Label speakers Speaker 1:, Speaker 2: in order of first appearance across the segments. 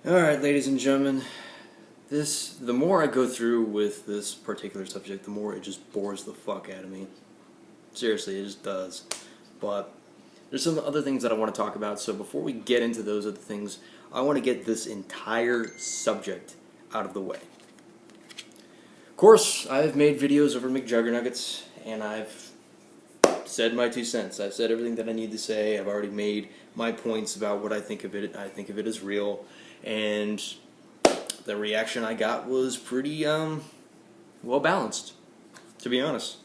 Speaker 1: Alright, ladies and gentlemen, the more I go through with this particular subject, the more it just bores the fuck out of me. Seriously, it just does. But there's some other things that I want to talk about, so before we get into those other things, I want to get this entire subject out of the way. Of course, I've made videos over McJuggernuggets, and I've said my 2 cents. I've said everything that I need to say. I've already made my points about what I think of it. I think of it as real. And the reaction I got was pretty well balanced, to be honest.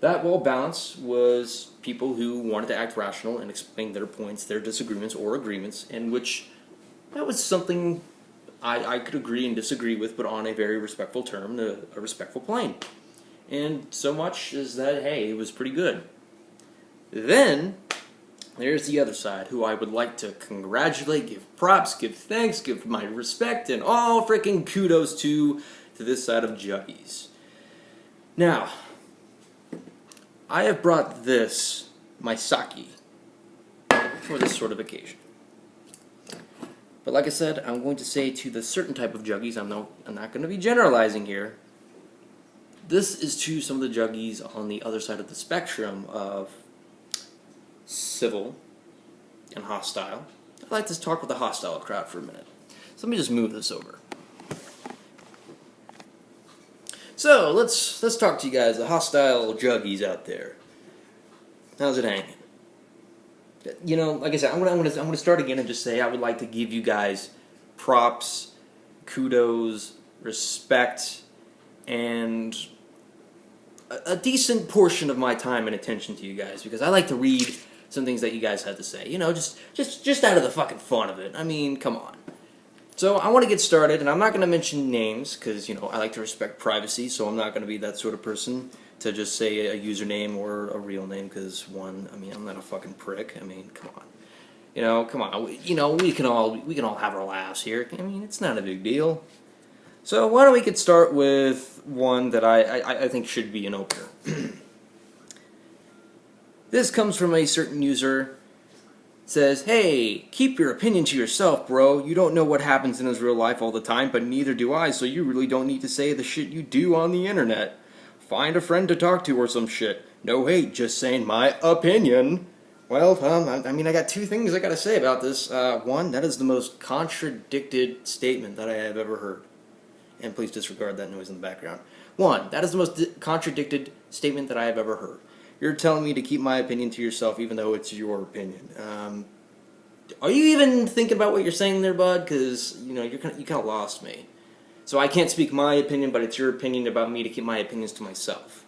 Speaker 1: That well balanced was people who wanted to act rational and explain their points, their disagreements or agreements, in which that was something I could agree and disagree with, but on a very respectful term, a respectful plane. And so much as that, hey, it was pretty good. Then there's the other side, who I would like to congratulate, give props, give thanks, give my respect, and all freaking kudos to this side of Juggies. Now, I have brought this, my sake, for this sort of occasion. But like I said, I'm going to say to the certain type of Juggies, I'm not going to be generalizing here. This is to some of the Juggies on the other side of the spectrum of civil and hostile. I'd like to talk with the hostile crowd for a minute. So let me just move this over. So let's talk to you guys, the hostile Juggies out there. How's it hanging? You know, like I said, I'm gonna start again and just say I would like to give you guys props, kudos, respect, and a decent portion of my time and attention to you guys, because I like to read some things that you guys had to say. You know, just out of the fucking fun of it. I mean, come on. So I want to get started, and I'm not going to mention names, because, you know, I like to respect privacy, so I'm not going to be that sort of person to just say a username or a real name, because, one, I mean, I'm not a fucking prick. I mean, come on. You know, come on. You know, we can all have our laughs here. I mean, it's not a big deal. So why don't we get start with one that I think should be an opener. This comes from a certain user. It says, "Hey, keep your opinion to yourself, bro. You don't know what happens in his real life all the time, but neither do I, so you really don't need to say the shit you do on the internet. Find a friend to talk to or some shit. No hate, just saying my opinion." Well, I mean, I got 2 things I gotta say about this. One, that is the most contradicted statement that I have ever heard. And please disregard that noise in the background. 1, that is the most contradicted statement that I have ever heard. You're telling me to keep my opinion to yourself, even though it's your opinion. Are you even thinking about what you're saying there, bud? Because, you know, you kind of lost me. So I can't speak my opinion, but it's your opinion about me to keep my opinions to myself.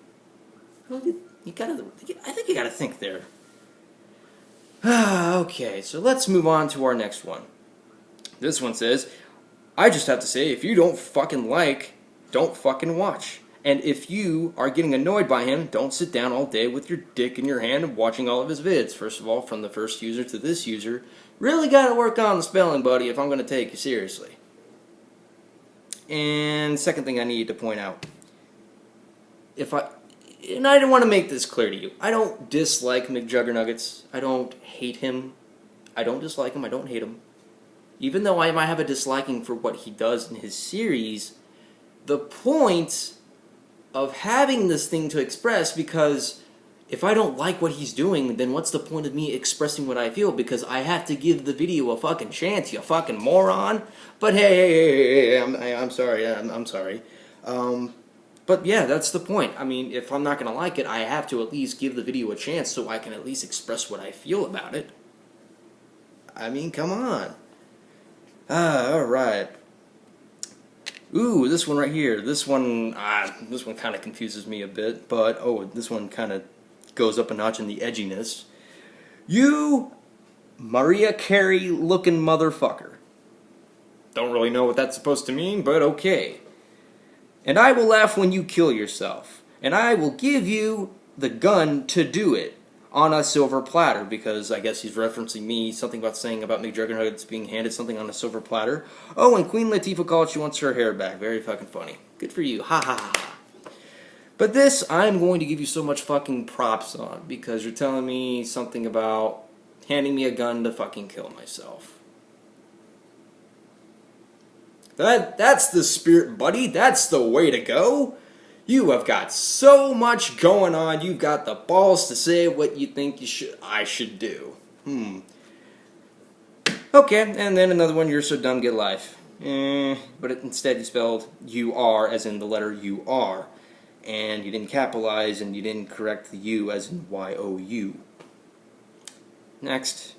Speaker 1: Well, I think you gotta think there. Okay, so let's move on to our next one. This one says, "I just have to say, if you don't fucking like, don't fucking watch. And if you are getting annoyed by him, don't sit down all day with your dick in your hand and watching all of his vids." First of all, from the first user to this user, really gotta work on the spelling, buddy, if I'm gonna take you seriously. And second thing I need to point out, and I want to make this clear to you, I don't dislike McJuggernuggets. I don't hate him. I don't dislike him. I don't hate him. Even though I might have a disliking for what he does in his series, the point of having this thing to express, because if I don't like what he's doing, then what's the point of me expressing what I feel? Because I have to give the video a fucking chance, you fucking moron. But hey, I'm sorry, I'm sorry. But yeah, that's the point. I mean, if I'm not going to like it, I have to at least give the video a chance so I can at least express what I feel about it. I mean, come on. Alright. Ooh, this one right here. This one kind of confuses me a bit, but this one kind of goes up a notch in the edginess. "You Maria Carey looking motherfucker." Don't really know what that's supposed to mean, but okay. "And I will laugh when you kill yourself. And I will give you the gun to do it on a silver platter," because I guess he's referencing me, something about saying about McJuggernuggets being handed something on a silver platter. Oh, and Queen Latifah called she wants her hair back. Very fucking funny. Good for you. Ha ha ha. But this, I'm going to give you so much fucking props on, because you're telling me something about handing me a gun to fucking kill myself. That's the spirit, buddy. That's the way to go. You have got so much going on. You've got the balls to say what you think I should do. Okay, and then another one. You're so dumb. Get life. But instead you spelled you are as in the letter you are, and you didn't capitalize, and you didn't correct the U as in Y-O-U. Next.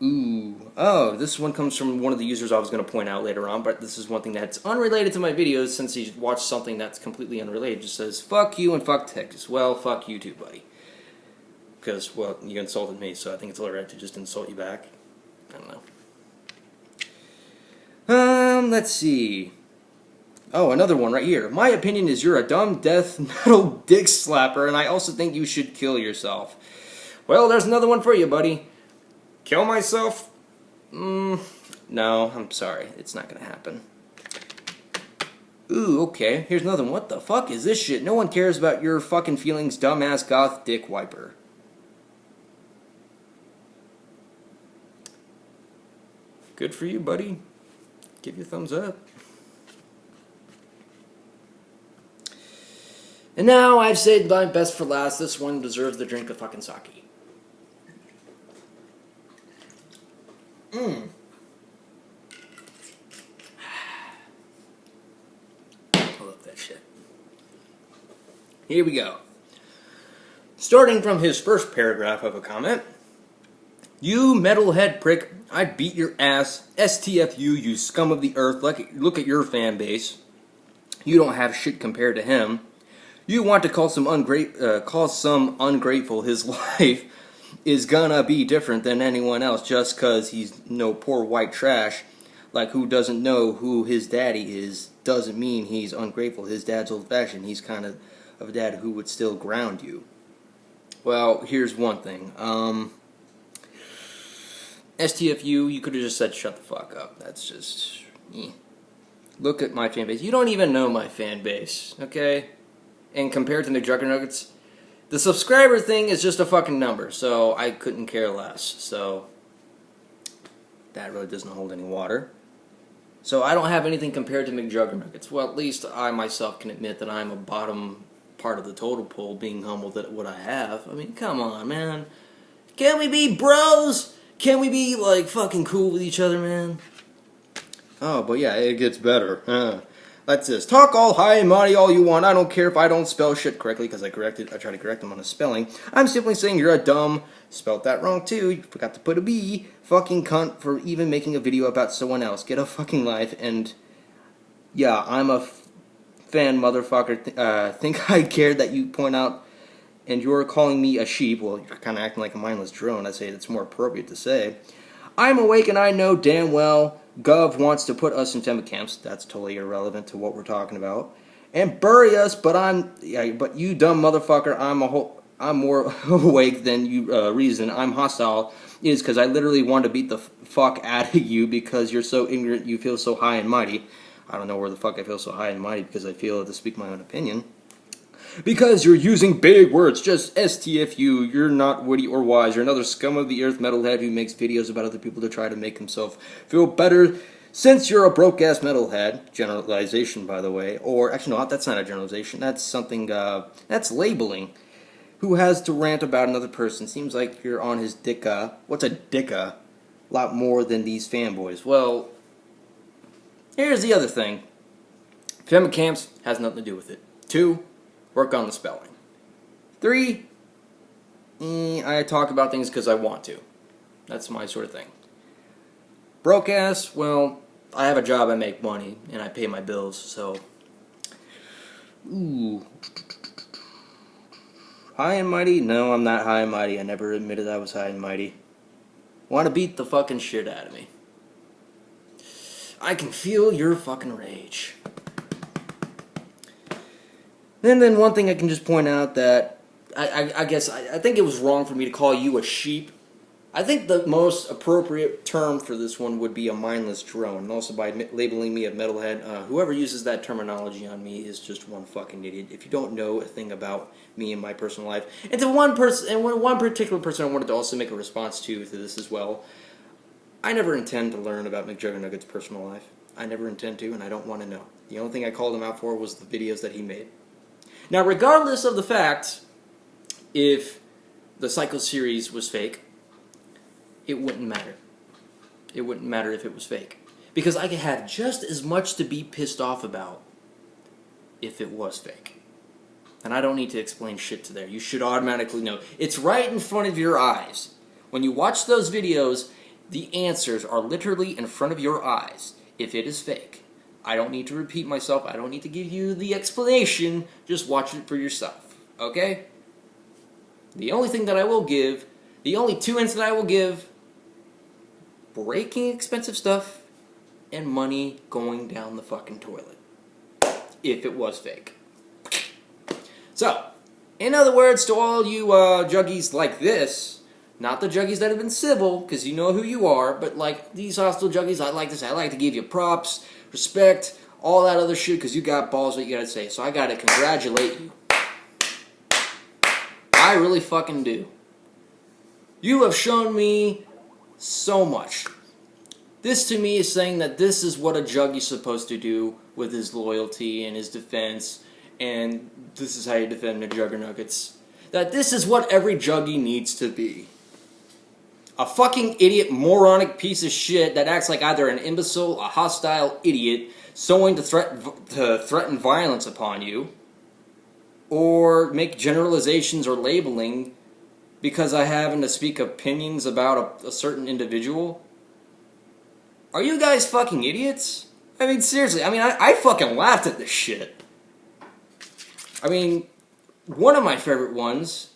Speaker 1: Ooh. Oh, this one comes from one of the users I was going to point out later on, but this is one thing that's unrelated to my videos since he watched something that's completely unrelated. It just says, fuck you and fuck Texas. Well, fuck you too, buddy. Because, well, you insulted me, so I think it's alright to just insult you back. I don't know. Let's see. Oh, another one right here. My opinion is you're a dumb death metal dick slapper, and I also think you should kill yourself. Well, there's another one for you, buddy. Kill myself? No, I'm sorry. It's not gonna happen. Ooh, okay. Here's another one. What the fuck is this shit? No one cares about your fucking feelings, dumbass goth dick wiper. Good for you, buddy. Give you a thumbs up. And now I've saved my best for last. This one deserves the drink of fucking sake. I love that shit. Here we go. Starting from his first paragraph of a comment. You metalhead prick, I'd beat your ass. STFU, you scum of the earth. Look at your fan base. You don't have shit compared to him. You want to call some ungrateful his life is gonna be different than anyone else just cause he's no poor white trash. Like, who doesn't know who his daddy is doesn't mean he's ungrateful. His dad's old-fashioned. He's kind of a dad who would still ground you. Well, here's one thing. STFU, you could have just said shut the fuck up. That's just... Look at my fan base. You don't even know my fan base, okay? And compared to McJuggernuggets, the subscriber thing is just a fucking number, so I couldn't care less. So, that really doesn't hold any water. So I don't have anything compared to McJuggernuggets. Well, at least I myself can admit that I'm a bottom part of the total pool, being humbled at what I have. I mean, come on, man. Can we be bros? Can we be, like, fucking cool with each other, man? Oh, but yeah, it gets better. That's this. Talk all high and mighty all you want. I don't care if I don't spell shit correctly, because I try to correct them on the spelling. I'm simply saying you're a dumb, spelled that wrong too, you forgot to put a B, fucking cunt for even making a video about someone else. Get a fucking life, and yeah, I'm a fan motherfucker. Think I care that you point out, and you're calling me a sheep. Well, you're kind of acting like a mindless drone. I say it's more appropriate to say. I'm awake and I know damn well Gov wants to put us in FEMA camps. That's totally irrelevant to what we're talking about. And bury us, but but you dumb motherfucker, I'm more awake than you reason. I'm hostile is because I literally want to beat the fuck out of you because you're so ignorant. You feel so high and mighty. I don't know where the fuck I feel so high and mighty because I feel to speak my own opinion. Because you're using big words, just STFU, you're not witty or wise, you're another scum of the earth metalhead who makes videos about other people to try to make himself feel better, since you're a broke-ass metalhead, generalization by the way, or, actually no, that's not a generalization, that's something, that's labeling, who has to rant about another person, seems like you're on his dicka, what's a dicka? A lot more than these fanboys. Well, here's the other thing, FEMA camps has nothing to do with it. 2, work on the spelling. 3, I talk about things because I want to. That's my sort of thing. Broke ass, well, I have a job, I make money, and I pay my bills, so... Ooh. High and mighty? No, I'm not high and mighty. I never admitted I was high and mighty. Want to beat the fucking shit out of me. I can feel your fucking rage. And then one thing I can just point out that I guess I think it was wrong for me to call you a sheep. I think the most appropriate term for this one would be a mindless drone. And also by labeling me a metalhead, whoever uses that terminology on me is just one fucking idiot. If you don't know a thing about me and my personal life, and to one person, and one particular person I wanted to also make a response to this as well. I never intend to learn about McJuggernuggets' personal life. I never intend to, and I don't want to know. The only thing I called him out for was the videos that he made. Now, regardless of the fact if the Cycle series was fake, it wouldn't matter. It wouldn't matter if it was fake. Because I could have just as much to be pissed off about if it was fake. And I don't need to explain shit to there. You should automatically know. It's right in front of your eyes. When you watch those videos, the answers are literally in front of your eyes if it is fake. I don't need to repeat myself. I don't need to give you the explanation. Just watch it for yourself. Okay? The only thing that I will give, the only two hints that I will give, breaking expensive stuff and money going down the fucking toilet. If it was fake. So, in other words, to all you juggies like this, not the juggies that have been civil, because you know who you are, but like these hostile juggies, I like to give you props, respect, all that other shit, because you got balls, what you gotta say. So I gotta congratulate you. I really fucking do. You have shown me so much. This to me is saying that this is what a juggie's supposed to do with his loyalty and his defense, and this is how you defend McJuggernuggets. That this is what every juggie needs to be. A fucking idiot, moronic piece of shit that acts like either an imbecile, a hostile idiot, sowing to threaten violence upon you, or make generalizations or labeling because I happen to speak opinions about a certain individual. Are you guys fucking idiots? I mean, seriously, I fucking laughed at this shit. I mean, one of my favorite ones,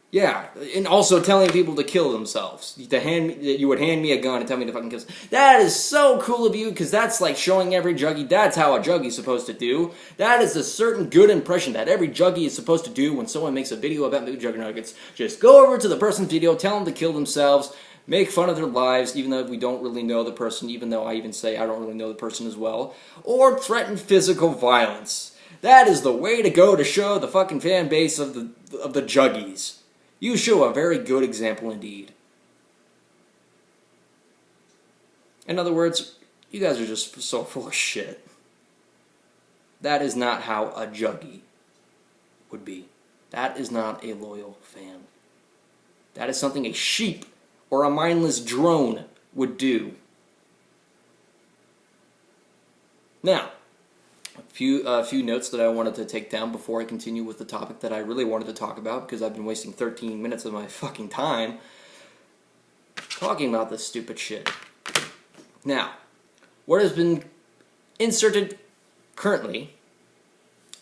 Speaker 1: yeah, and also telling people to kill themselves. You would hand me a gun and tell me to fucking kill them. That is so cool of you, because that's like showing every juggie that's how a juggie's supposed to do. That is a certain good impression that every juggie is supposed to do when someone makes a video about McJuggernuggets. Just go over to the person's video, tell them to kill themselves, make fun of their lives, even though we don't really know the person, even though I even say I don't really know the person as well, or threaten physical violence. That is the way to go to show the fucking fan base of the juggies. You show a very good example indeed. In other words, you guys are just so full of shit. That is not how a juggie would be. That is not a loyal fan. That is something a sheep or a mindless drone would do. Now, a few notes that I wanted to take down before I continue with the topic that I really wanted to talk about, because I've been wasting 13 minutes of my fucking time talking about this stupid shit. Now, what has been inserted currently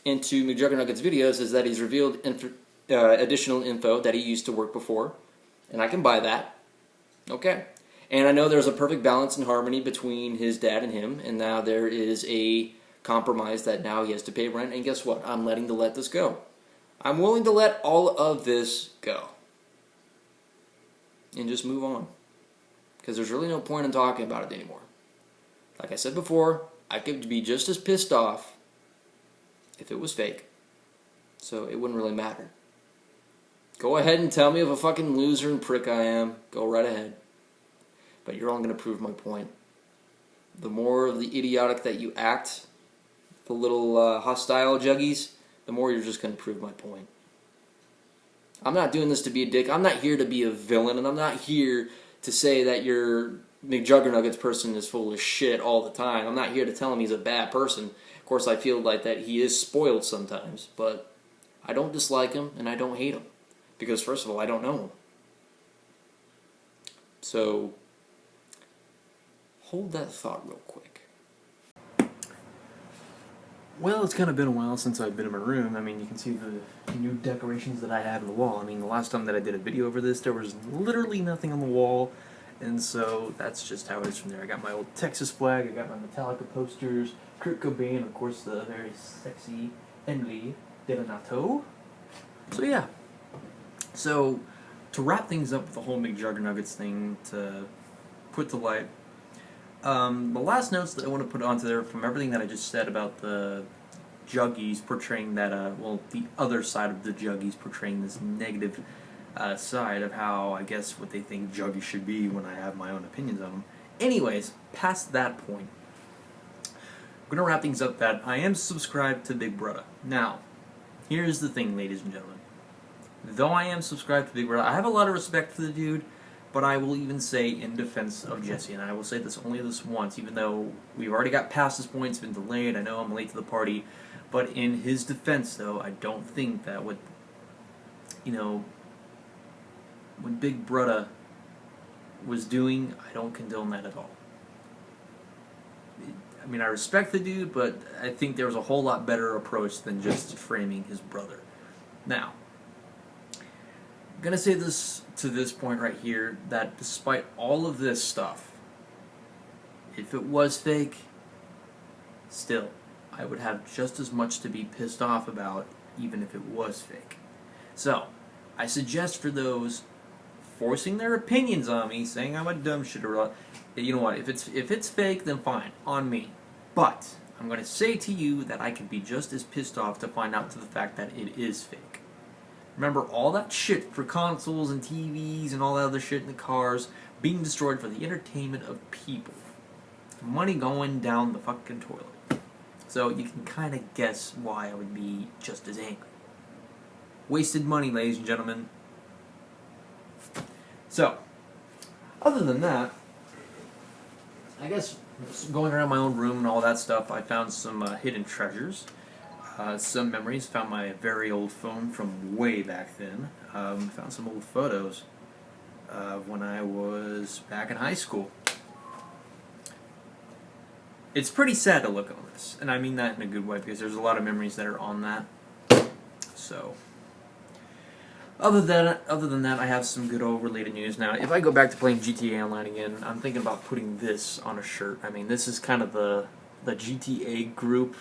Speaker 1: into McJuggernuggets' videos is that he's revealed additional info that he used to work before, and I can buy that. Okay. And I know there's a perfect balance and harmony between his dad and him, and now there is a compromise that now he has to pay rent, and guess what? I'm willing to let this go. I'm willing to let all of this go. And just move on. Because there's really no point in talking about it anymore. Like I said before, I could be just as pissed off if it was fake. So it wouldn't really matter. Go ahead and tell me of a fucking loser and prick I am. Go right ahead. But you're only going to prove my point. The more of the idiotic that you act, the little hostile juggies, the more you're just going to prove my point. I'm not doing this to be a dick. I'm not here to be a villain, and I'm not here to say that your McJuggernuggets person is full of shit all the time. I'm not here to tell him he's a bad person. Of course, I feel like that he is spoiled sometimes, but I don't dislike him, and I don't hate him. Because, first of all, I don't know him. So, hold that thought real quick. Well, it's kind of been a while since I've been in my room. I mean, you can see the new decorations that I have on the wall. I mean, the last time that I did a video over this, there was literally nothing on the wall. And so, that's just how it is from there. I got my old Texas flag, I got my Metallica posters, Kurt Cobain, of course, the very sexy Emily Delanato. So, yeah. So, to wrap things up with the whole McJuggernuggets thing, to put to light, the last notes that I want to put onto there from everything that I just said about the juggies portraying that, well, the other side of the juggies portraying this negative side of how, I guess, what they think Juggie should be when I have my own opinions on them. Anyways, past that point, I'm going to wrap things up that I am subscribed to Big Bruddah. Now, here's the thing, ladies and gentlemen. Though I am subscribed to Big Bruddah, I have a lot of respect for the dude, but I will even say in defense of Jesse, and I will say this only this once, even though we've already got past this point, it's been delayed, I know I'm late to the party, but in his defense, though, I don't think that what, you know, what Big Bruddah was doing, I don't condone that at all. I mean, I respect the dude, but I think there was a whole lot better approach than just framing his brother. Now, I'm going to say this to this point right here, that despite all of this stuff, if it was fake, still, I would have just as much to be pissed off about, even if it was fake. So, I suggest for those forcing their opinions on me, saying I'm a dumb shit or you know what, if it's fake, then fine, on me. But I'm going to say to you that I could be just as pissed off to find out to the fact that it is fake. Remember all that shit for consoles and TVs and all that other shit in the cars being destroyed for the entertainment of people. Money going down the fucking toilet. So you can kind of guess why I would be just as angry. Wasted money, ladies and gentlemen. So, other than that, I guess going around my own room and all that stuff, I found some hidden treasures, some memories. Found my very old phone from way back then. Found some old photos when I was back in high school. It's pretty sad to look on this, and I mean that in a good way because there's a lot of memories that are on that. So, other than that, I have some good old related news. Now, if I go back to playing GTA Online again, I'm thinking about putting this on a shirt. I mean, this is kind of the GTA group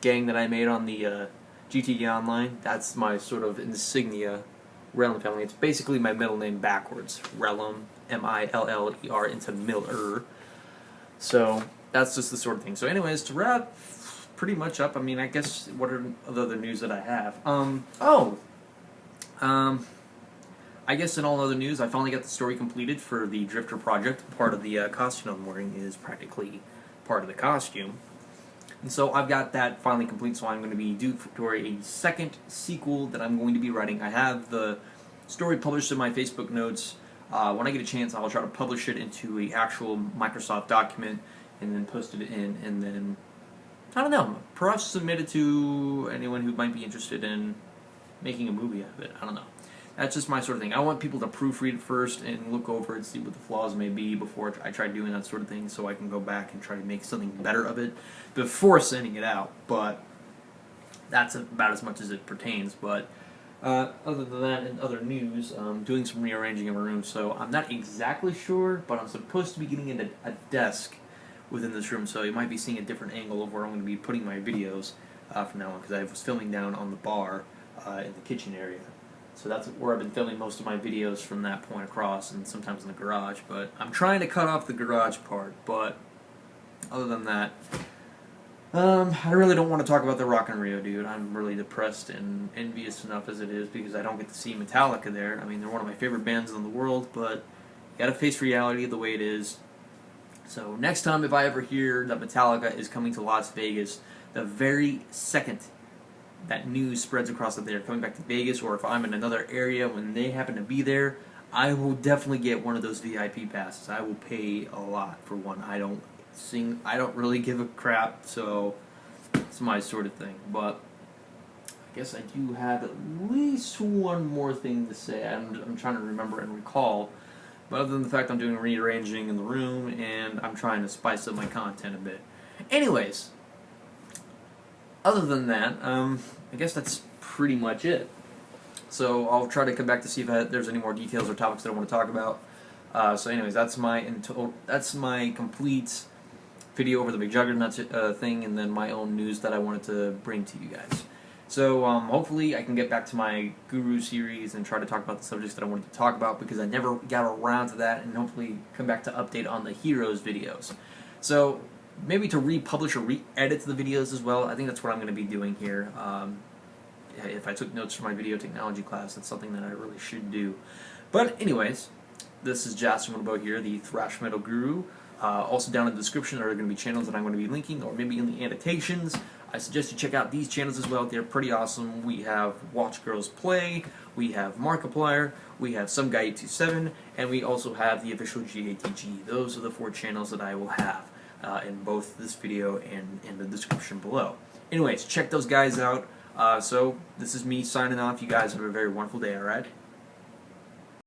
Speaker 1: gang that I made on the GTA Online. That's my sort of insignia, Relum family. It's basically my middle name backwards. Relum, M-I-L-L-E-R into Miller. So, that's just the sort of thing. So anyways, to wrap pretty much up, I mean, I guess, what are the other news that I have? I guess in all other news, I finally got the story completed for the Drifter project. Part of the costume I'm wearing is practically part of the costume. And so I've got that finally complete, so I'm going to be due for a second sequel that I'm going to be writing. I have the story published in my Facebook notes. When I get a chance, I'll try to publish it into an actual Microsoft document and then post it in, and then, I don't know, perhaps submit it to anyone who might be interested in making a movie out of it. I don't know. That's just my sort of thing. I want people to proofread it first and look over it, see what the flaws may be before I try doing that sort of thing, so I can go back and try to make something better of it before sending it out. But that's about as much as it pertains. But other than that, in other news, I'm doing some rearranging in my room, so I'm not exactly sure, but I'm supposed to be getting a desk within this room, so you might be seeing a different angle of where I'm going to be putting my videos from now on, because I was filming down on the bar in the kitchen area. So that's where I've been filming most of my videos from that point across, and sometimes in the garage. But I'm trying to cut off the garage part, but other than that, I really don't want to talk about the Rock in Rio, dude. I'm really depressed and envious enough as it is because I don't get to see Metallica there. I mean, they're one of my favorite bands in the world, but you gotta face reality the way it is. So next time, if I ever hear that Metallica is coming to Las Vegas, the very second that news spreads across that they're coming back to Vegas, or if I'm in another area when they happen to be there, I will definitely get one of those VIP passes. I will pay a lot for one. I don't really give a crap, so it's my sort of thing. But I guess I do have at least one more thing to say. I'm trying to remember and recall. But other than the fact I'm doing rearranging in the room, and I'm trying to spice up my content a bit. Anyways, other than that, I guess that's pretty much it. So I'll try to come back to see if there's any more details or topics that I want to talk about. So anyways, that's my complete video over the McJuggernuggets thing, and then my own news that I wanted to bring to you guys. So hopefully I can get back to my Guru series and try to talk about the subjects that I wanted to talk about, because I never got around to that, and hopefully come back to update on the Heroes videos. So maybe to republish or re-edit the videos as well. I think that's what I'm going to be doing here.
Speaker 2: if I took notes for my video technology class, that's something that I really should do. But anyways, this is Jasper here, the Thrash Metal Guru. Also down in the description are going to be channels that I'm going to be linking, or maybe in the annotations. I suggest you check out these channels as well. They're pretty awesome. We have Watch Girls Play, we have Markiplier, we have Some Guy 827, and we also have the official GATG. Those are the 4 channels that I will have in both this video and in the description below. Anyways, check those guys out. So this is me signing off. You guys have a very wonderful day, alright?